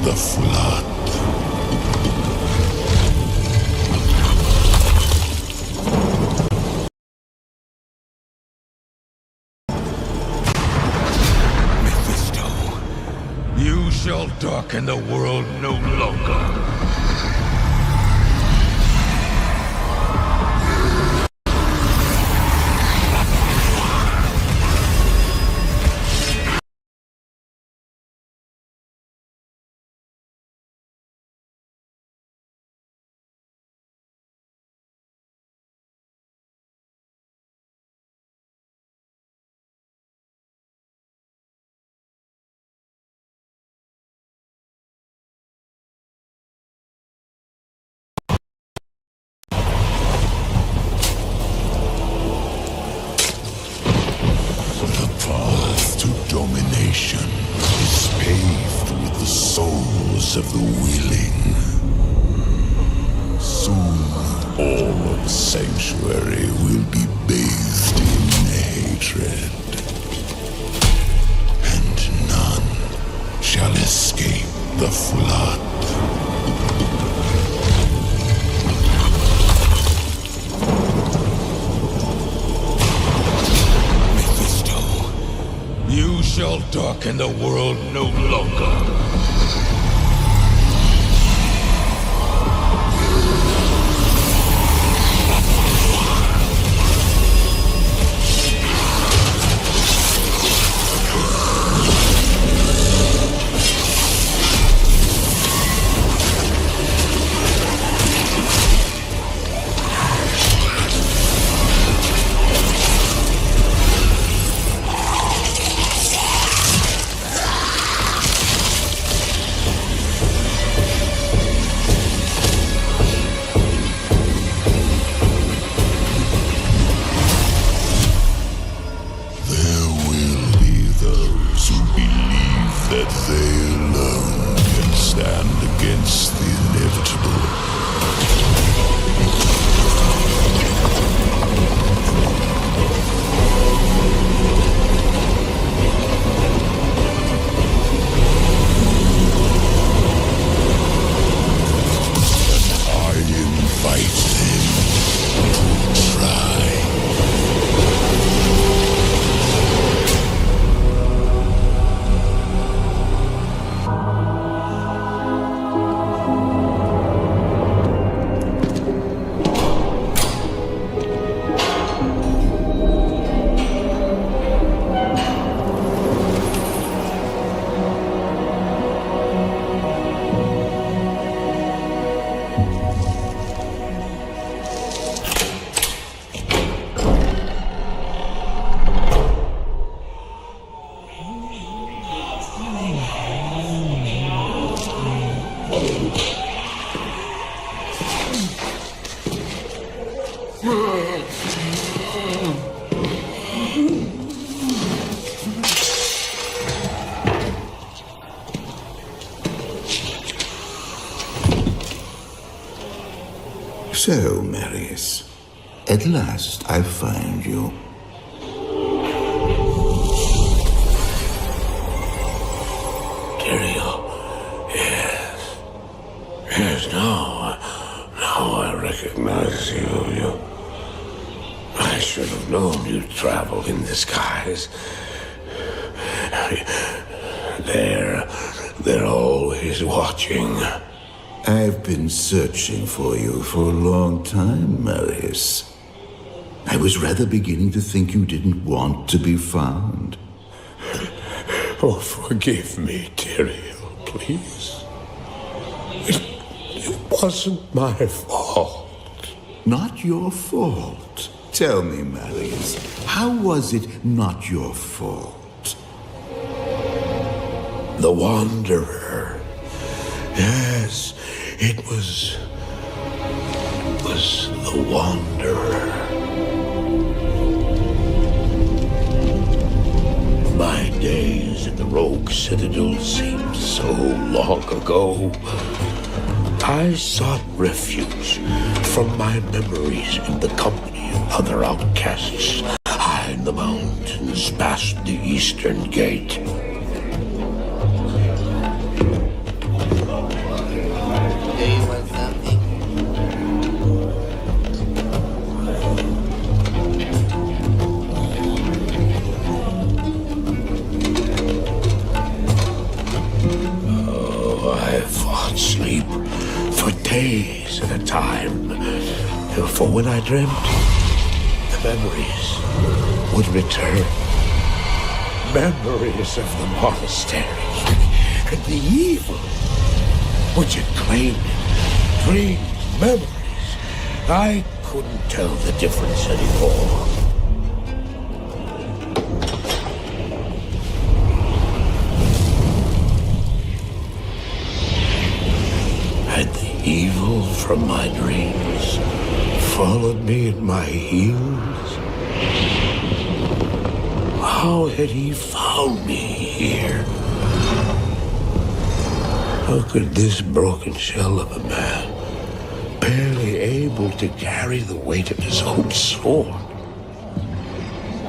the flood. You shall darken the world no longer. Domination is paved with the souls of the willing. Soon, all of Sanctuary will be bathed in hatred, and none shall escape the flood. You shall darken the world no longer. That they alone can stand against the inevitable. I invite them to try. So, Marius, at last I find you. Yes. Yes, now I recognize you. I should have known you'd travel in disguise. They're always watching. I've been searching for you for a long time, Marius. I was rather beginning to think you didn't want to be found. Oh, forgive me, Tyrael, please. It wasn't my fault. Not your fault. Tell me, Marius, how was it not your fault? The Wanderer. Yes, it was the Wanderer. My days in the Rogue Citadel seemed so long ago. I sought refuge from my memories in the company of other outcasts high in the mountains past the Eastern Gate. days at a time. For when I dreamt, the memories would return. Memories of the monastery and the evil which had claimed dreams, memories. I couldn't tell the difference anymore. Had the evil from my dreams followed me at my heels? How had he found me here? How could this broken shell of a man, barely able to carry the weight of his own sword,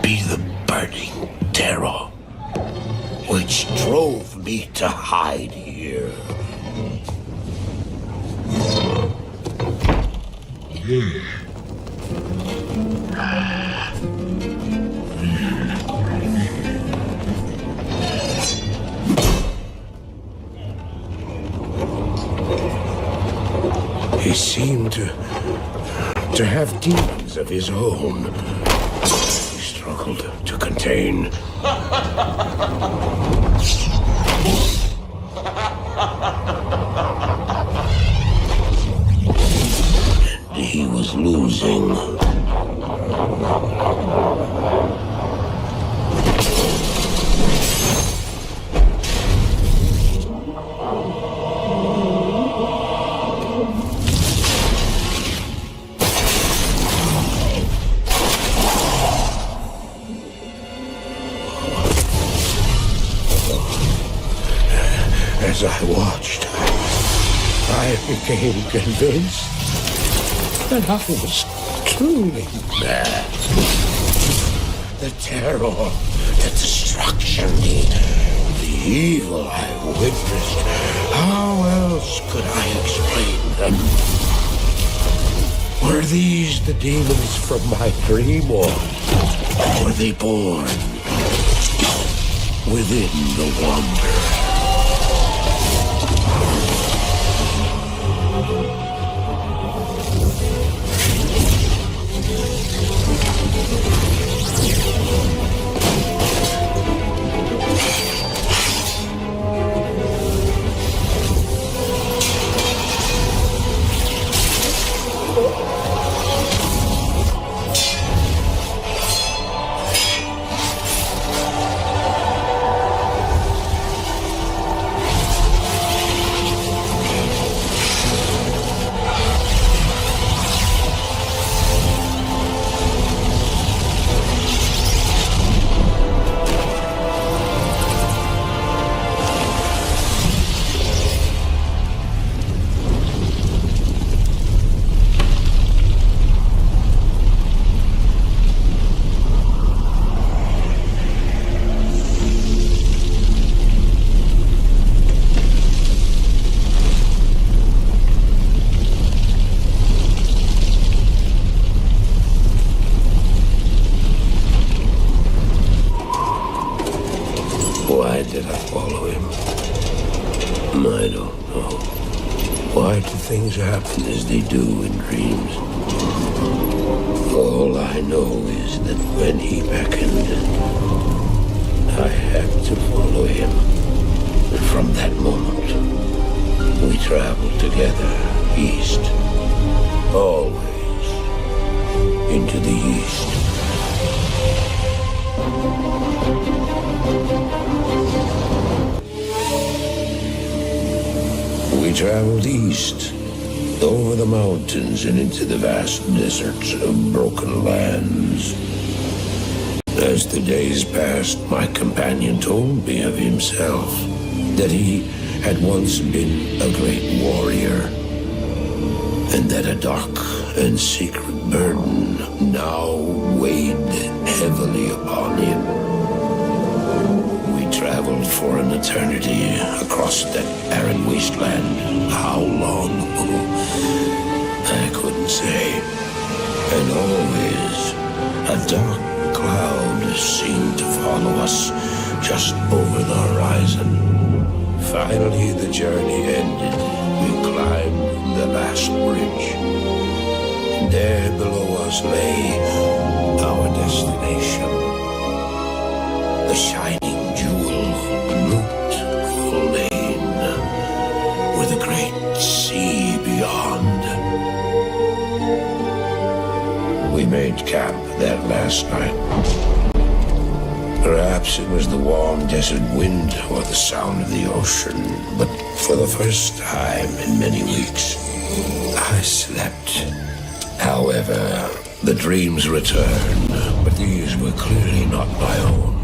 be the burning terror which drove me to hide here? He seemed to have demons of his own. He struggled to contain. And he was losing. As I watched, I became convinced that I was truly mad. The terror, the destruction, the evil I witnessed. How else could I explain them? Were these the demons from my dream, or were they born within the wonder? Why did I follow him? I don't know. Why do things happen as they do in dreams? All I know is that when he beckoned, I had to follow him. And from that moment, we traveled together east. Always into the east. We traveled east, over the mountains and into the vast deserts of broken lands. As the days passed, my companion told me of himself, that he had once been a great warrior, and that a dark and secret burden now weighed heavily upon him. We traveled for an eternity across that arid wasteland. How long? I couldn't say. And always a dark cloud seemed to follow us just over the horizon. Finally, the journey ended. We climbed the last us lay our destination. The shining jewel, Loot Lane, with a great sea beyond. We made camp there last night. Perhaps it was the warm desert wind or the sound of the ocean, but for the first time in many weeks, I slept. However, the dreams returned, but these were clearly not my own.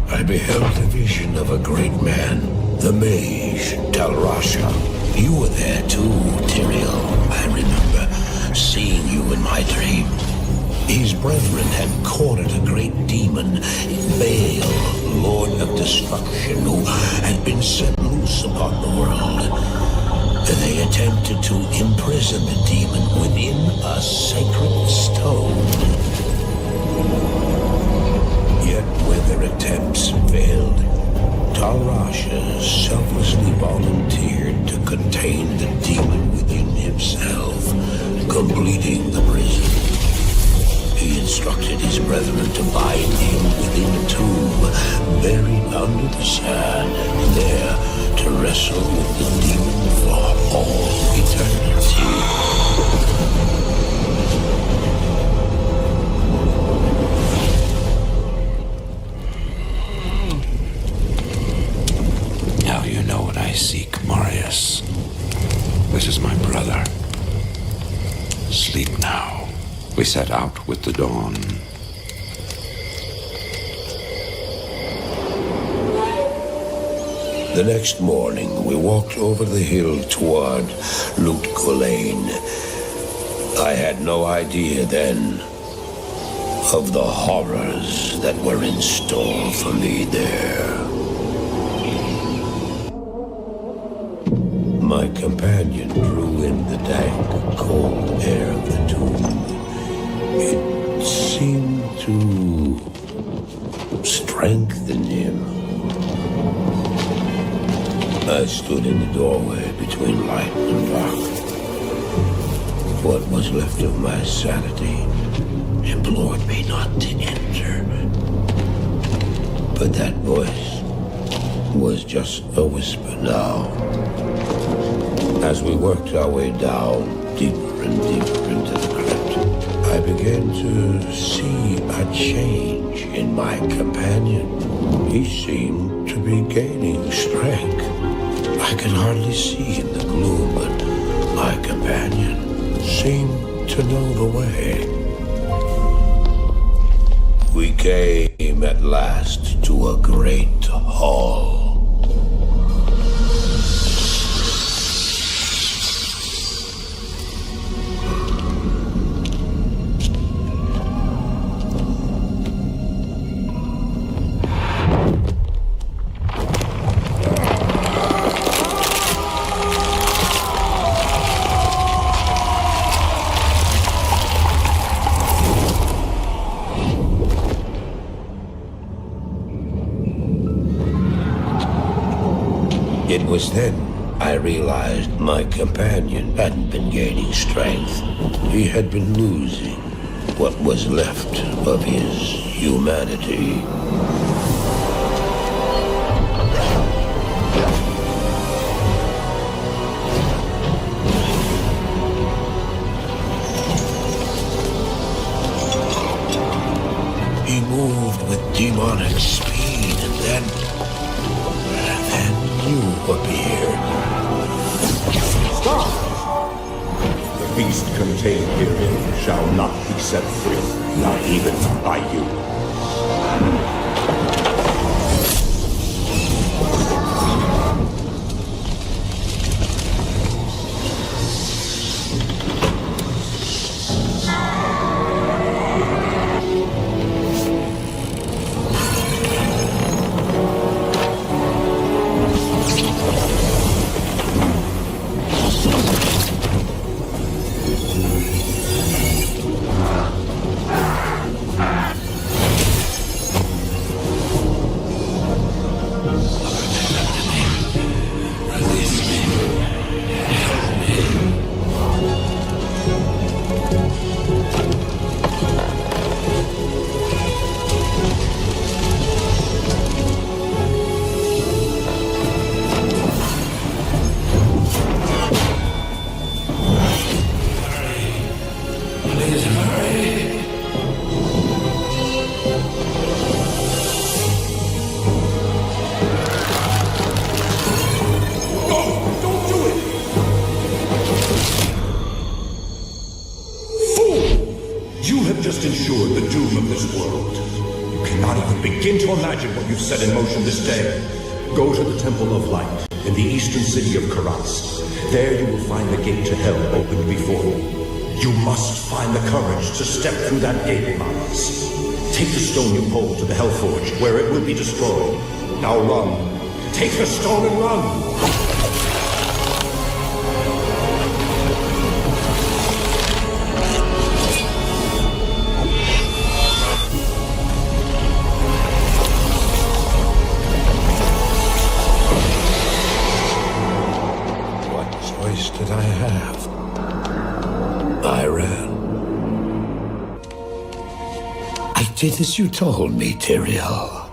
I beheld the vision of a great man, the mage, Talrasha. You were there too, Tyrael. I remember seeing you in my dream. His brethren had cornered a great demon, Baal, Lord of Destruction, who had been set loose upon the world. They attempted to imprison the demon within a sacred stone. Yet when their attempts failed, Talrasha selflessly volunteered to contain the demon within himself, completing the prison. He instructed his brethren to bind him within a tomb, buried under the sand, there to wrestle with the demon for all eternity. Now you know what I seek, Marius. This is my brother. Sleep now. We set out with the dawn. The next morning, we walked over the hill toward Loot Lane. I had no idea then of the horrors that were in store for me there. My companion drew in the dank, cold air of the tomb. It seemed to strengthen him. I stood in the doorway between light and dark. What was left of my sanity implored me not to enter. But that voice was just a whisper now. As we worked our way down, deeper and deeper into the crypt, I began to see a change in my companion. He seemed to be gaining strength. I could hardly see in the gloom, but my companion seemed to know the way. We came at last to a great hall. It was then I realized my companion hadn't been gaining strength. He had been losing what was left of his humanity. He moved with demonic speed, and then you appeared. Stop! The beast contained herein shall not be set free, not even by you. just ensured the doom of this world. You cannot even begin to imagine what you've set in motion this day. Go to the Temple of Light in the eastern city of Karas. There you will find the gate to hell opened before you. You must find the courage to step through that gate, Marius. Take the stone you hold to the Hellforge, where it will be destroyed. Now run. Take the stone and run! Did I have? I ran. I did as you told me, Tyrael.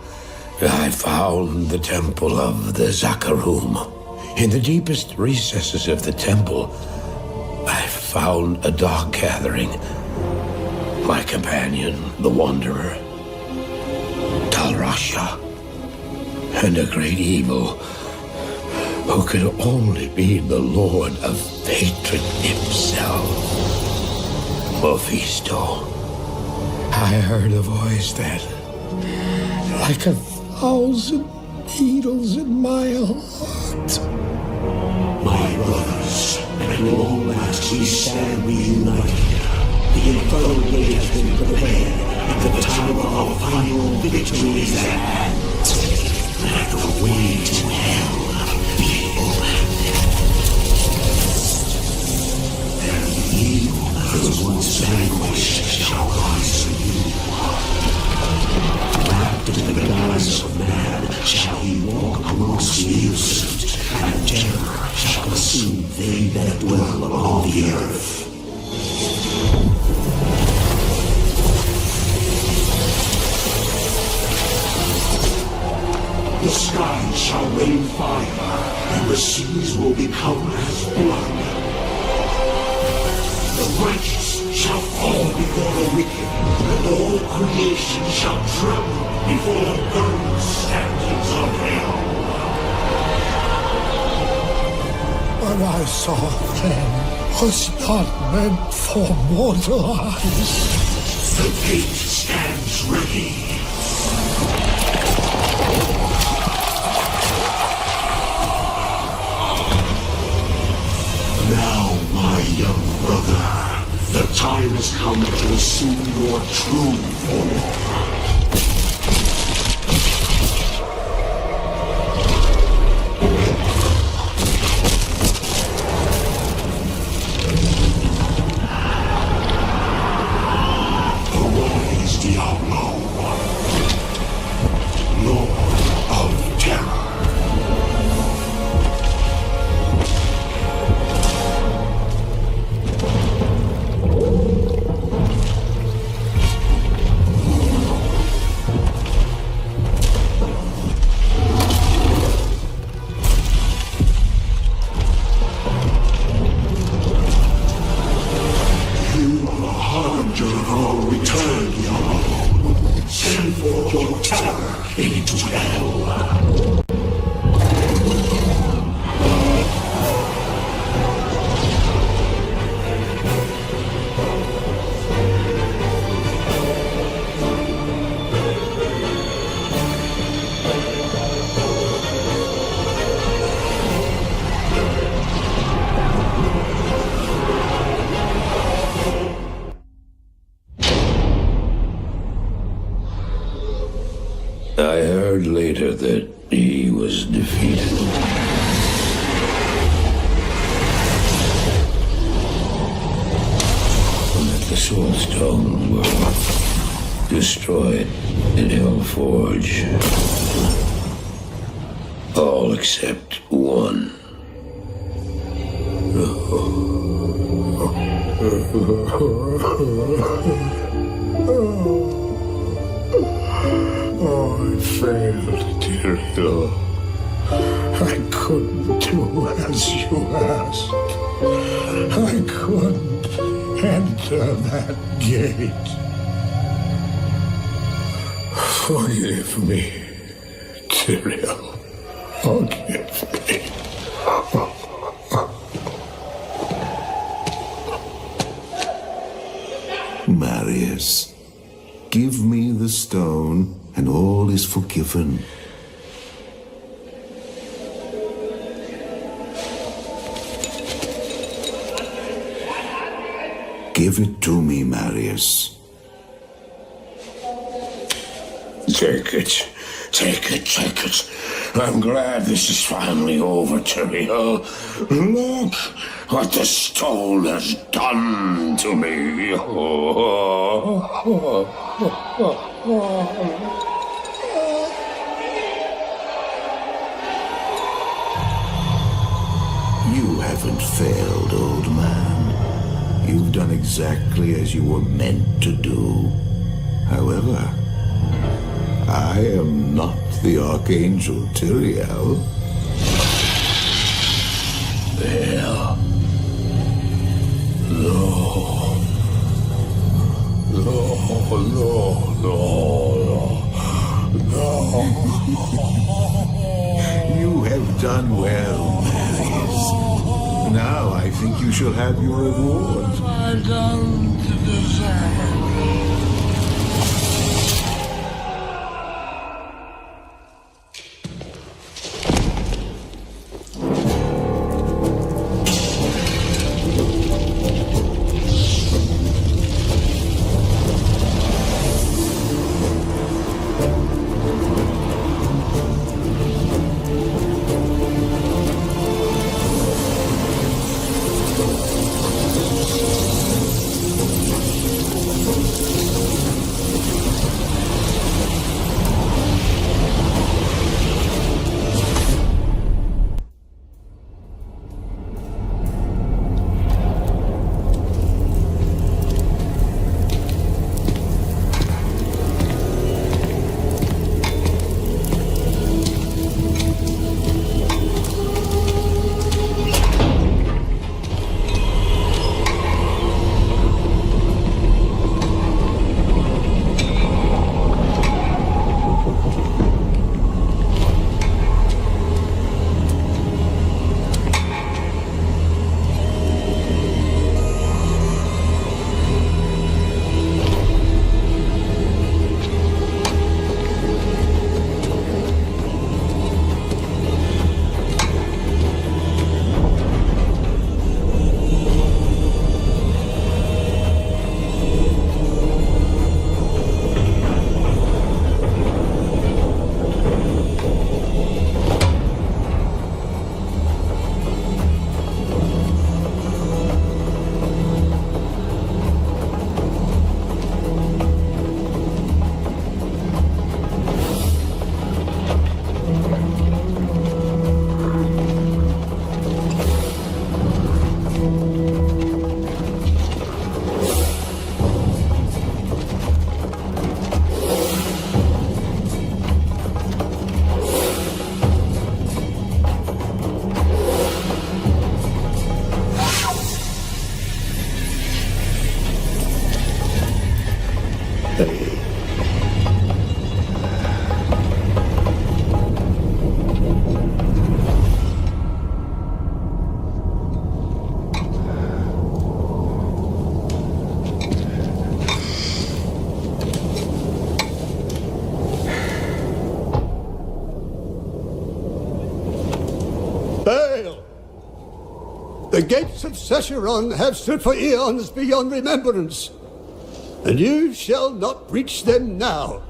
I found the temple of the Zakarum. In the deepest recesses of the temple, I found a dark gathering. My companion, the Wanderer, Talrasha, and a great evil who could only be the Lord of Hatred himself, Mephisto. I heard a voice that, like 1,000 needles in my heart. My brothers, at long last we stand reunited. The infernal gate has been prepared, and the time of our final victory is at hand. Let the way to hell be opened. And the evil that was once vanquished shall rise anew. Wrapped in the guise of man shall he walk amongst the innocent, and terror shall consume they that dwell upon the earth. The skies shall rain fire, and the seas will become as blood. The righteous shall fall before the wicked, and all creation shall tremble before the burning standards of hell. What I saw then was not meant for mortal eyes. The gate stands ready. Now, my young brother, the time has come to assume your true form. Arise, Diablo, Lord of Terror. I heard later that he was defeated. And that the Soul Stone were destroyed in Hellforge. All except one. Oh, I failed, Tyrael. I couldn't do as you asked. I couldn't enter that gate. Forgive me, Tyrael. Forgive me. Marius. stone, and all is forgiven. Give it to me, Marius. Take it. Take it, take it. I'm glad this is finally over, Tyrael. Look what the stone has done to me. You haven't failed, old man. You've done exactly as you were meant to do. However, I am not the Archangel Tyrael. There. No. No, no, no, no. You have done well, Marius. Now I think you shall have your reward. I don't deserve. Hail! The gates of Sescheron have stood for eons beyond remembrance, and you shall not reach them now.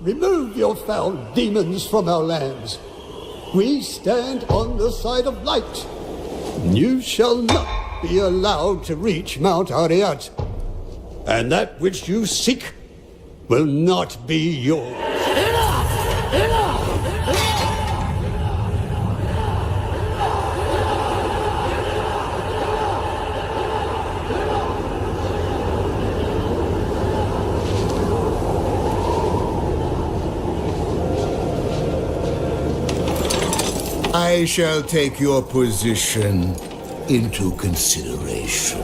Remove your foul demons from our lands. We stand on the side of light. You shall not be allowed to reach Mount Ariat, and that which you seek will not be yours. Enough! Enough! I shall take your position into consideration.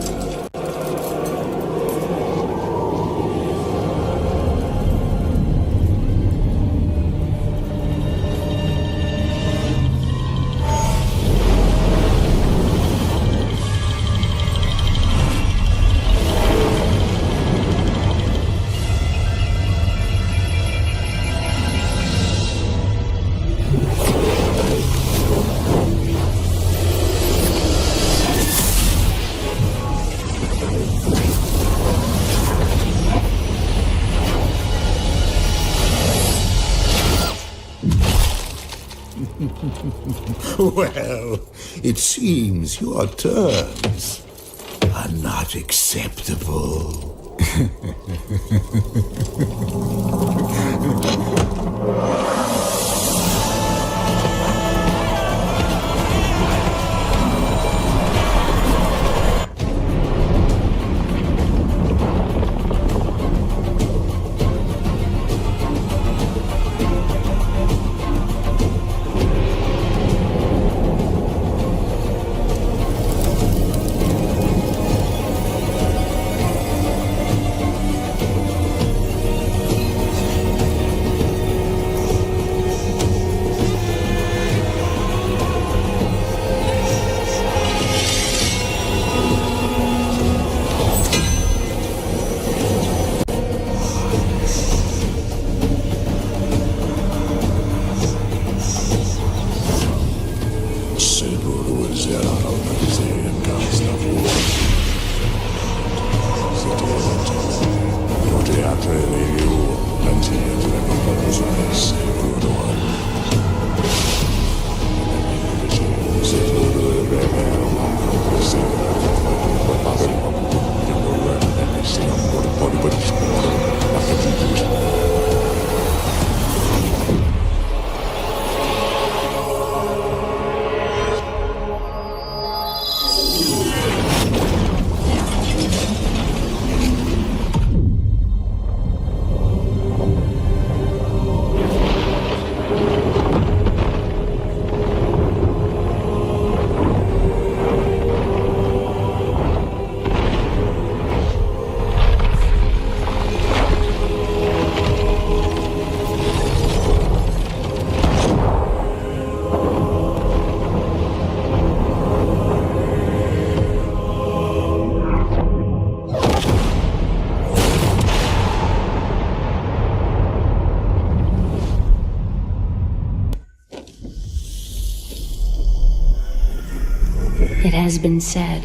Well, it seems your terms are not acceptable. It has been said.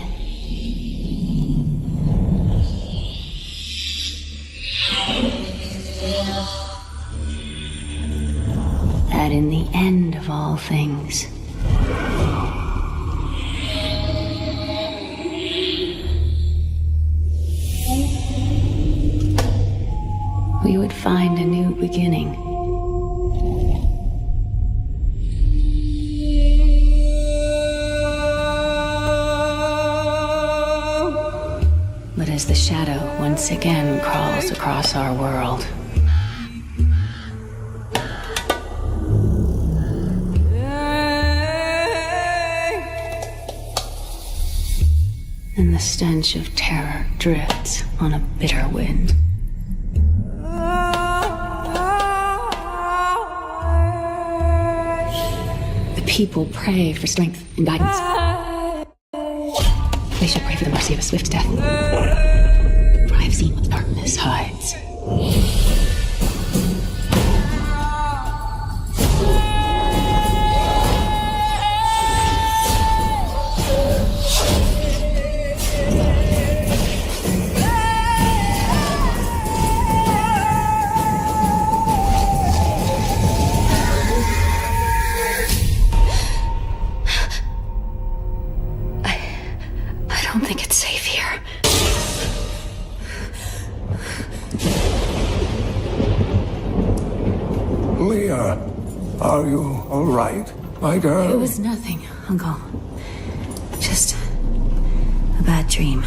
That in the end of all things, we would find a new beginning. But as the shadow once again crawls across our world, and the stench of terror drifts on a bitter wind, the people pray for strength and guidance. They should pray for the mercy of a swift death. For I have seen what the darkness hides. I don't think it's safe here. Leah, are you all right, my girl? It was nothing, Uncle. Just a bad dream.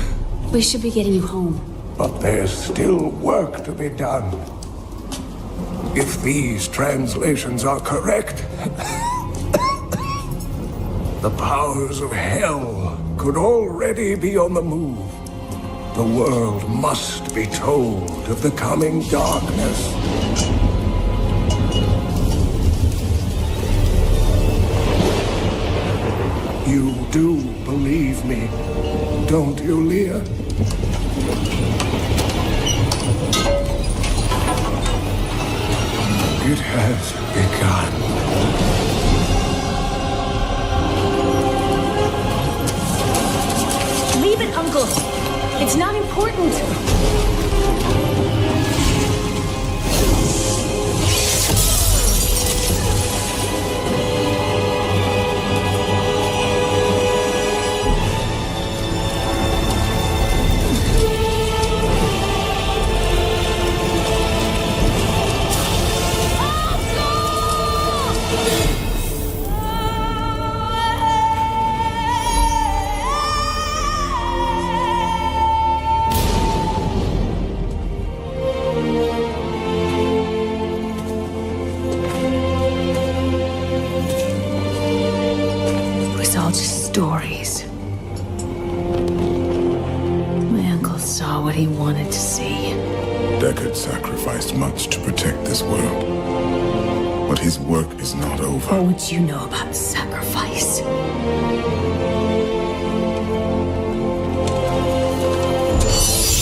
We should be getting you home. But there's still work to be done. If these translations are correct, the powers of hell could already be on the move. The world must be told of the coming darkness. You do believe me, don't you, Leah? It has begun. Leave it, Uncle. It's not important. stories. My uncle saw what he wanted to see. Deckard sacrificed much to protect this world. But his work is not over. What would you know about sacrifice?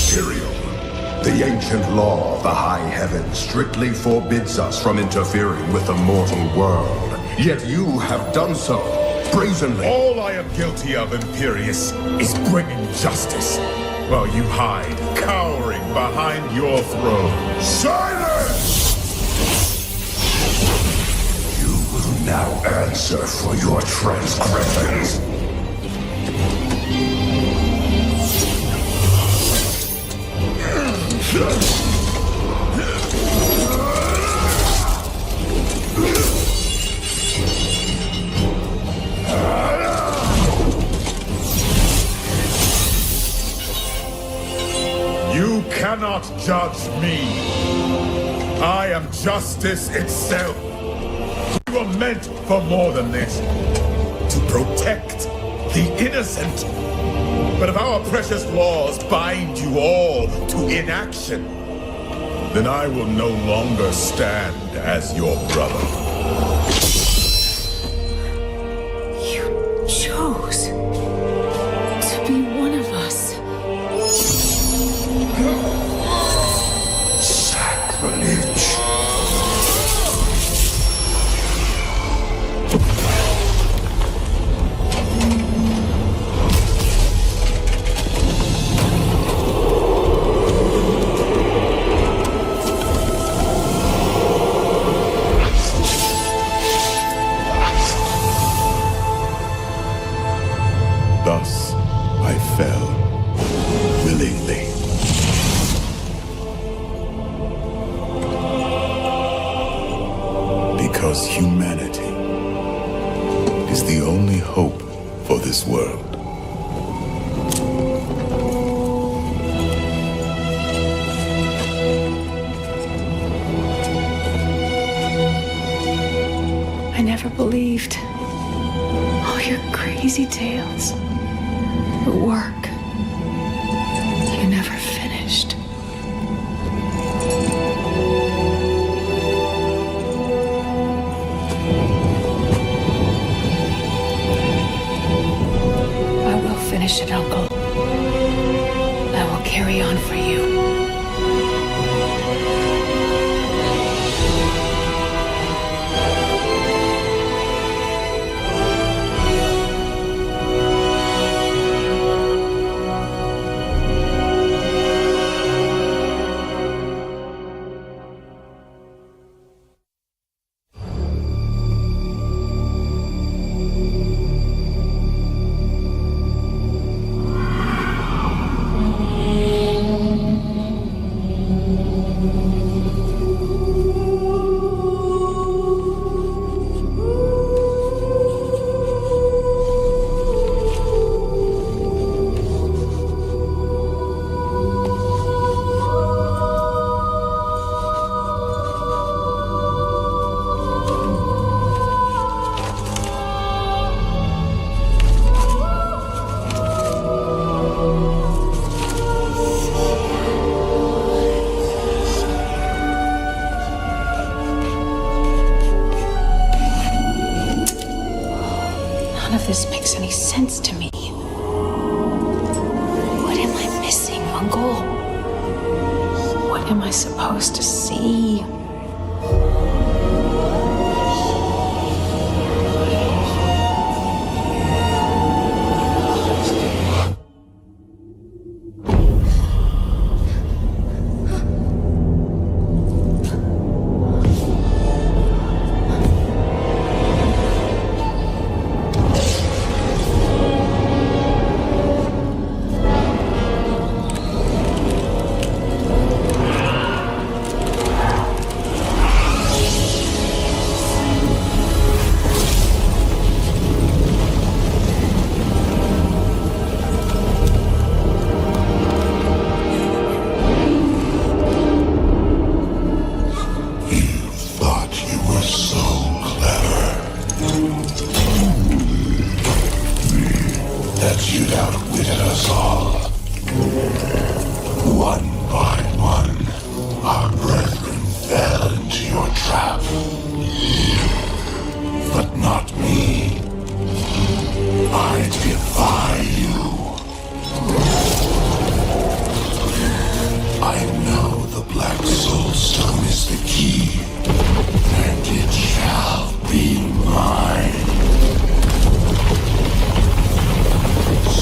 Imperial. The ancient law of the high heavens strictly forbids us from interfering with the mortal world. Yet you have done so, brazenly. All I am guilty of, Imperius, is bringing justice, while you hide, cowering behind your throne. Silence! You will now answer for your transgressions. You cannot judge me. I am justice itself. You are meant for more than this. To protect the innocent. But if our precious laws bind you all to inaction, then I will no longer stand as your brother. You chose to be one of us. Sacrilege. Thus, I fell willingly. Because humanity is the only hope for this world. I never believed all your crazy tales. The work you never finished. I will finish it, Uncle. I will carry on for you. None of this makes any sense to me. What am I missing, Uncle? What am I supposed to see? that you'd outwitted us all. One by one, our brethren fell into your trap. But not me. I defy you. I know the Black Soul Stone is the key, and it shall be mine.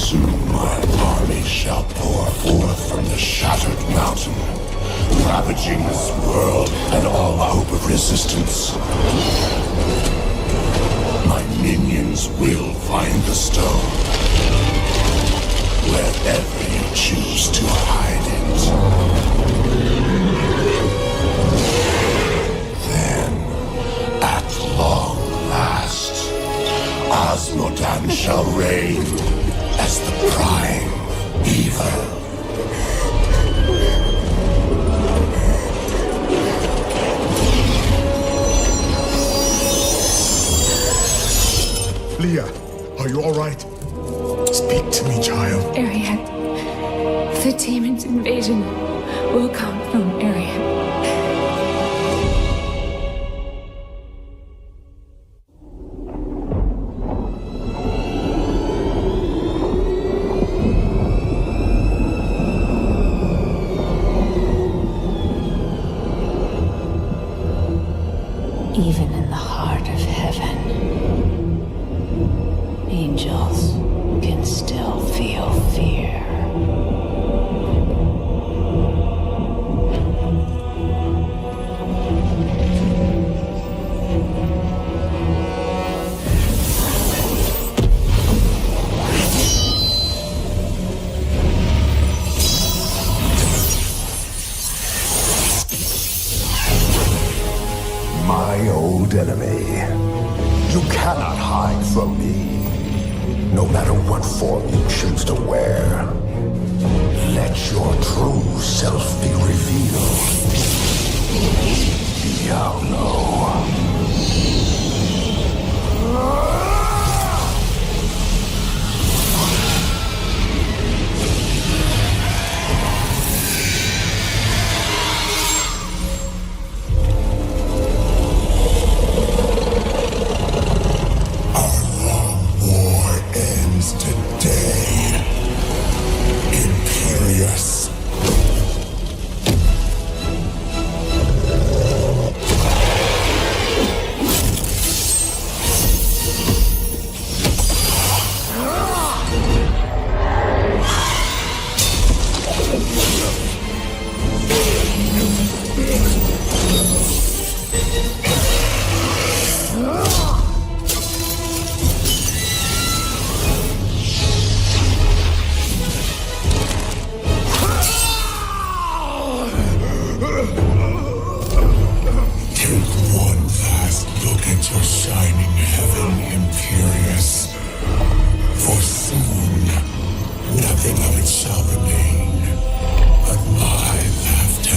Soon my army shall pour forth from the shattered mountain, ravaging this world and all hope of resistance. My minions will find the stone, wherever you choose to hide it. Then, at long last, Osmodan shall reign as the prime evil. Leah, are you all right? Speak to me, child. Ariad, the demon's invasion will come from Ariad. Even in the heart of heaven, angels can still feel fear. My old enemy. You cannot hide from me, no matter what form you choose to wear. Let your true self be revealed. Diablo. Today, Imperious. Your shining heaven, Imperious. For soon, nothing of it shall remain but my laughter.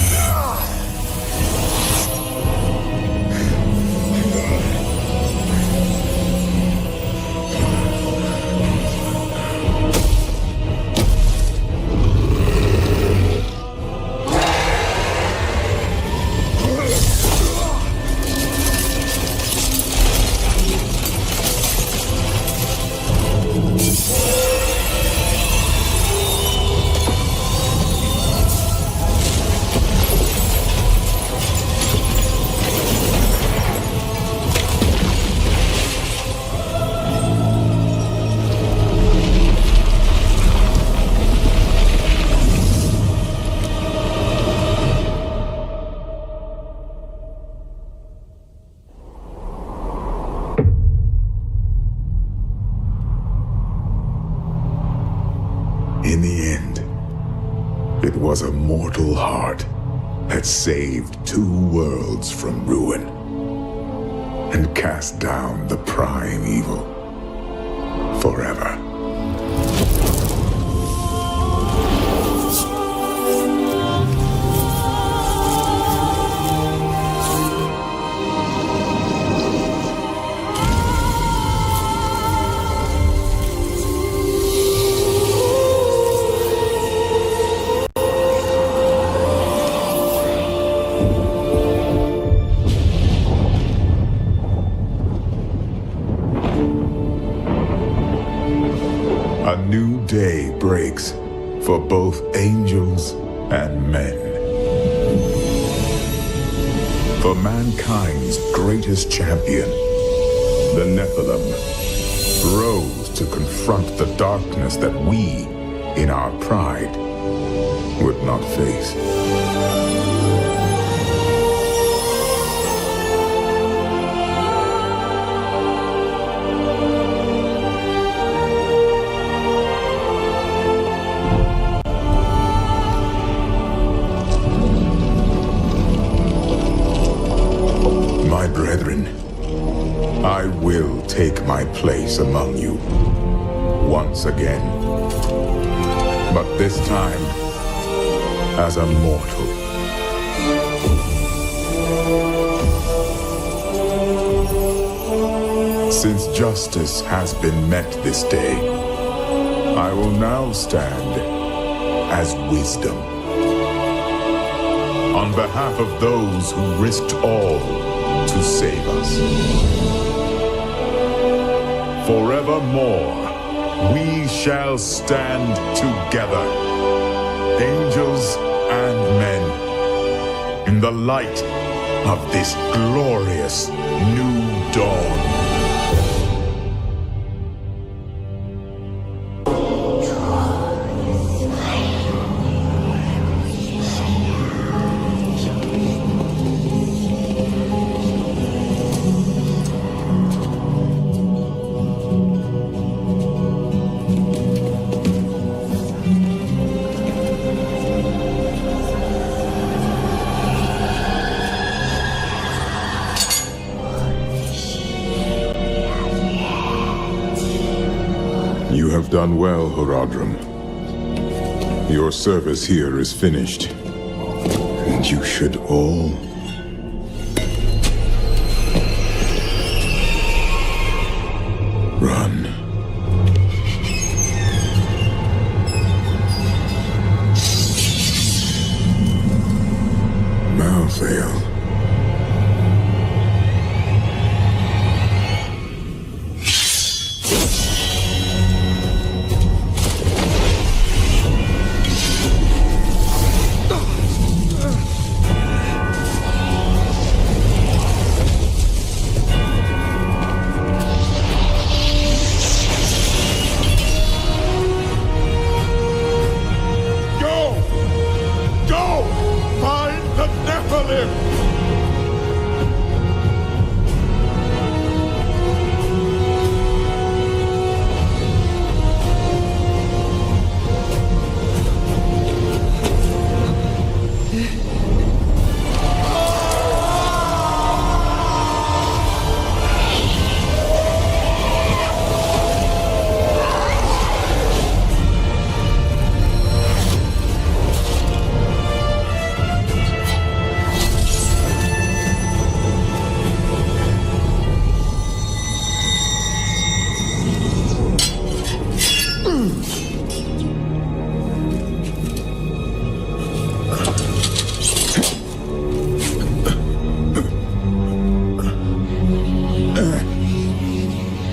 In the end, it was a mortal heart that saved 2 worlds from ruin and cast down the prime evil forever. A new day breaks for both angels and men. For mankind's greatest champion, the Nephilim, rose to confront the darkness that we, in our pride, would not face. My brethren, I will take my place among you once again, but this time as a mortal. Since justice has been met this day, I will now stand as wisdom. On behalf of those who risked all to save us. Forevermore, we shall stand together, angels and men, in the light of this glorious new dawn. You have done well, Horadrim. Your service here is finished, and you should all run. Malthael.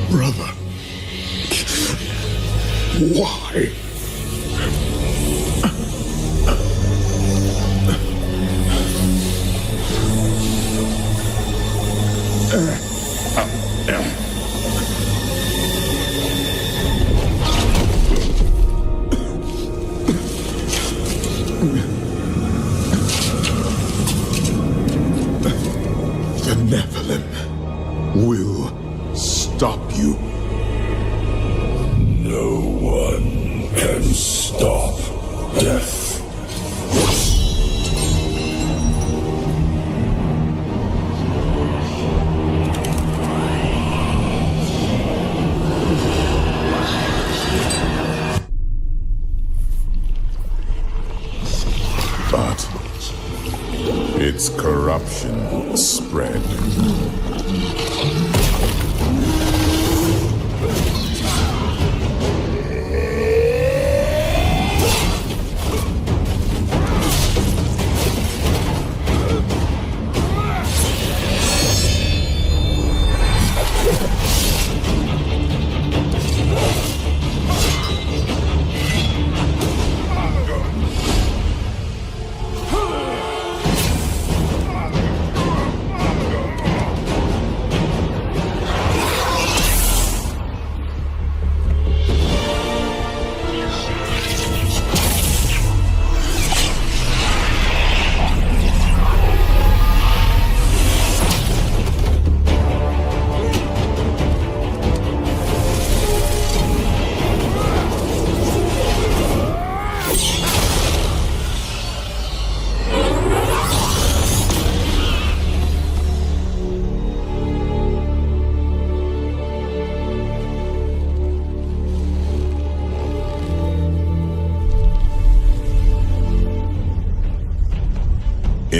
Brother, why? The Nephilim will stop you. No one can.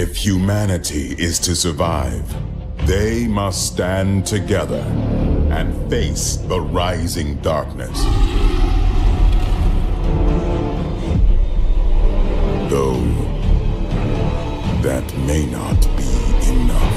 If humanity is to survive, they must stand together and face the rising darkness. Though that may not be enough.